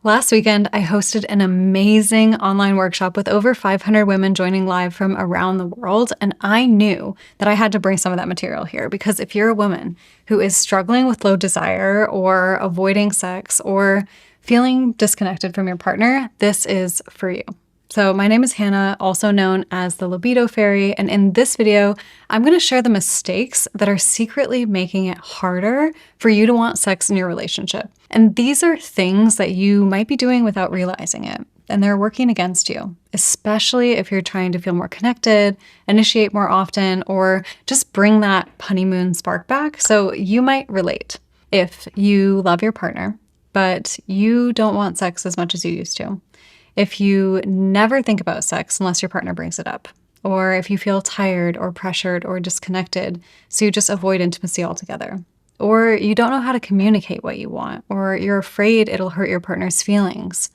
Last weekend, I hosted an amazing online workshop with over 500 women joining live from around the world, and I knew that I had to bring some of that material here because if you're a woman who is struggling with low desire or avoiding sex or feeling disconnected from your partner, this is for you. So my name is Hannah, also known as the Libido Fairy, and in this video, I'm going to share the mistakes that are secretly making it harder for you to want sex in your relationship. And these are things that you might be doing without realizing it, and they're working against you, especially if you're trying to feel more connected, initiate more often, or just bring that honeymoon spark back. So you might relate if you love your partner, but you don't want sex as much as you used to. If you never think about sex unless your partner brings it up, or if you feel tired or pressured or disconnected, so you just avoid intimacy altogether, or you don't know how to communicate what you want, or you're afraid it'll hurt your partner's feelings,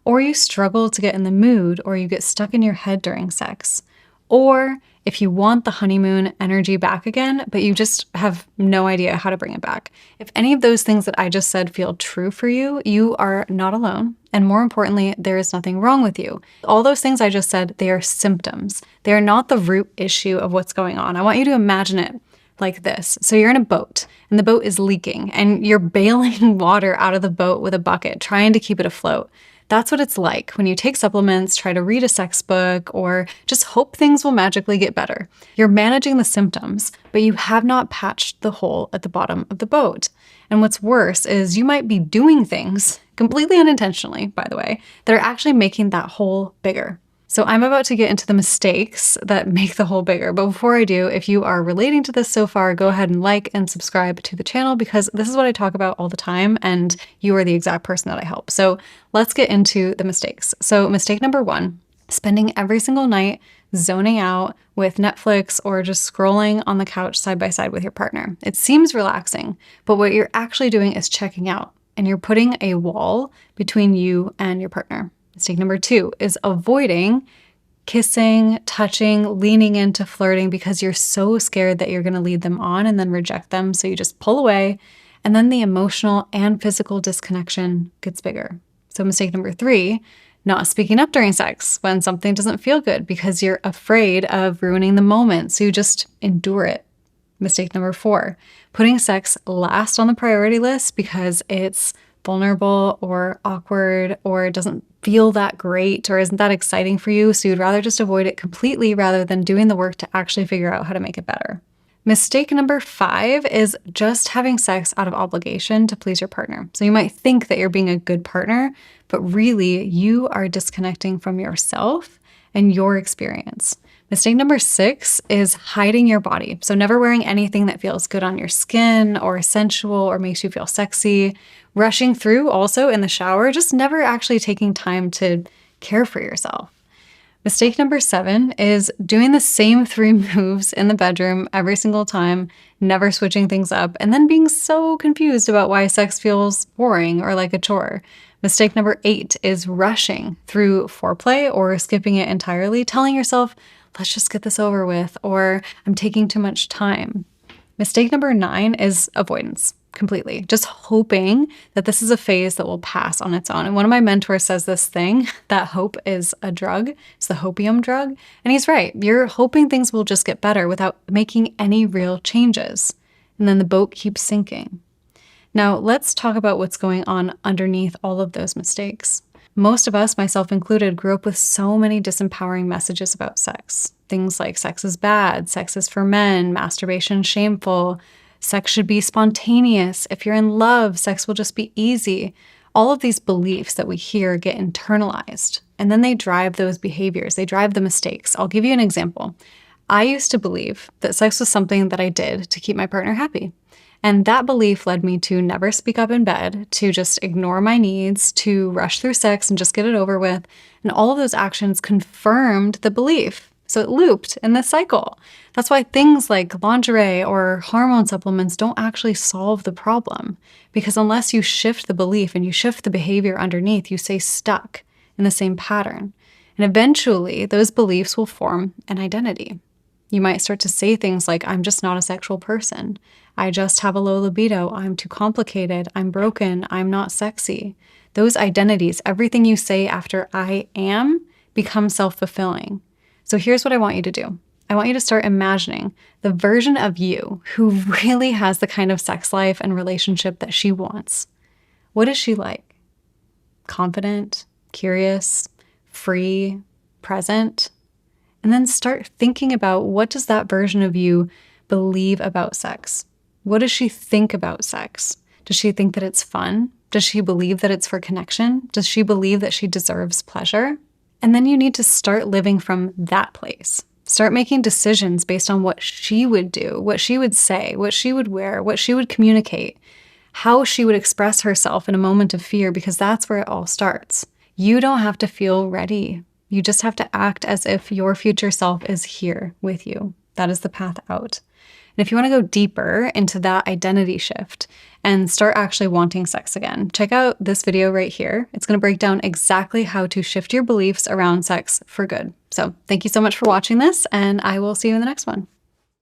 or you struggle to get in the mood, or you get stuck in your head during sex, or if you want the honeymoon energy back again, but you just have no idea how to bring it back. If any of those things that I just said feel true for you, you are not alone. And more importantly, there is nothing wrong with you. All those things I just said, they are symptoms. They are not the root issue of what's going on. I want you to imagine it like this. So you're in a boat and the boat is leaking and you're bailing water out of the boat with a bucket, trying to keep it afloat. That's what it's like when you take supplements, try to read a sex book, or just hope things will magically get better. You're managing the symptoms, but you have not patched the hole at the bottom of the boat. And what's worse is you might be doing things, completely unintentionally, by the way, that are actually making that hole bigger. So I'm about to get into the mistakes that make the hole bigger. But before I do, if you are relating to this so far, go ahead and like and subscribe to the channel because this is what I talk about all the time and you are the exact person that I help. So let's get into the mistakes. So mistake number one, spending every single night zoning out with Netflix or just scrolling on the couch side by side with your partner. It seems relaxing, but what you're actually doing is checking out and you're putting a wall between you and your partner. Mistake number two is avoiding kissing, touching, leaning into flirting because you're so scared that you're going to lead them on and then reject them. So you just pull away and then the emotional and physical disconnection gets bigger. So mistake number three, not speaking up during sex when something doesn't feel good because you're afraid of ruining the moment. So you just endure it. Mistake number four, putting sex last on the priority list because it's vulnerable or awkward or it doesn't feel that great or isn't that exciting for you, so you'd rather just avoid it completely rather than doing the work to actually figure out how to make it better. Mistake number five is just having sex out of obligation to please your partner. So you might think that you're being a good partner, but really you are disconnecting from yourself and your experience. Mistake number six is hiding your body. So never wearing anything that feels good on your skin or sensual or makes you feel sexy. Rushing through also in the shower, just never actually taking time to care for yourself. Mistake number seven is doing the same 3 moves in the bedroom every single time, never switching things up, and then being so confused about why sex feels boring or like a chore. Mistake number 8 is rushing through foreplay or skipping it entirely, telling yourself, let's just get this over with, or I'm taking too much time. Mistake number 9 is avoidance. Completely. Just hoping that this is a phase that will pass on its own. And one of my mentors says this thing, that hope is a drug. It's the hopium drug. And he's right. You're hoping things will just get better without making any real changes. And then the boat keeps sinking. Now, let's talk about what's going on underneath all of those mistakes. Most of us, myself included, grew up with so many disempowering messages about sex. Things like sex is bad, sex is for men, masturbation shameful, sex should be spontaneous. If you're in love, sex will just be easy. All of these beliefs that we hear get internalized, and then they drive those behaviors. They drive the mistakes. I'll give you an example. I used to believe that sex was something that I did to keep my partner happy. And that belief led me to never speak up in bed, to just ignore my needs, to rush through sex and just get it over with. And all of those actions confirmed the belief. So it looped in this cycle. That's why things like lingerie or hormone supplements don't actually solve the problem. Because unless you shift the belief and you shift the behavior underneath, you stay stuck in the same pattern. And eventually, those beliefs will form an identity. You might start to say things like, I'm just not a sexual person. I just have a low libido. I'm too complicated. I'm broken. I'm not sexy. Those identities, everything you say after I am, becomes self-fulfilling. So here's what I want you to do. I want you to start imagining the version of you who really has the kind of sex life and relationship that she wants. What is she like? Confident, curious, free, present? And then start thinking about, what does that version of you believe about sex? What does she think about sex? Does she think that it's fun? Does she believe that it's for connection? Does she believe that she deserves pleasure? And then you need to start living from that place. Start making decisions based on what she would do, what she would say, what she would wear, what she would communicate, how she would express herself in a moment of fear, because that's where it all starts. You don't have to feel ready. You just have to act as if your future self is here with you. That is the path out. And if you want to go deeper into that identity shift and start actually wanting sex again, check out this video right here. It's going to break down exactly how to shift your beliefs around sex for good. So thank you so much for watching this, and I will see you in the next one.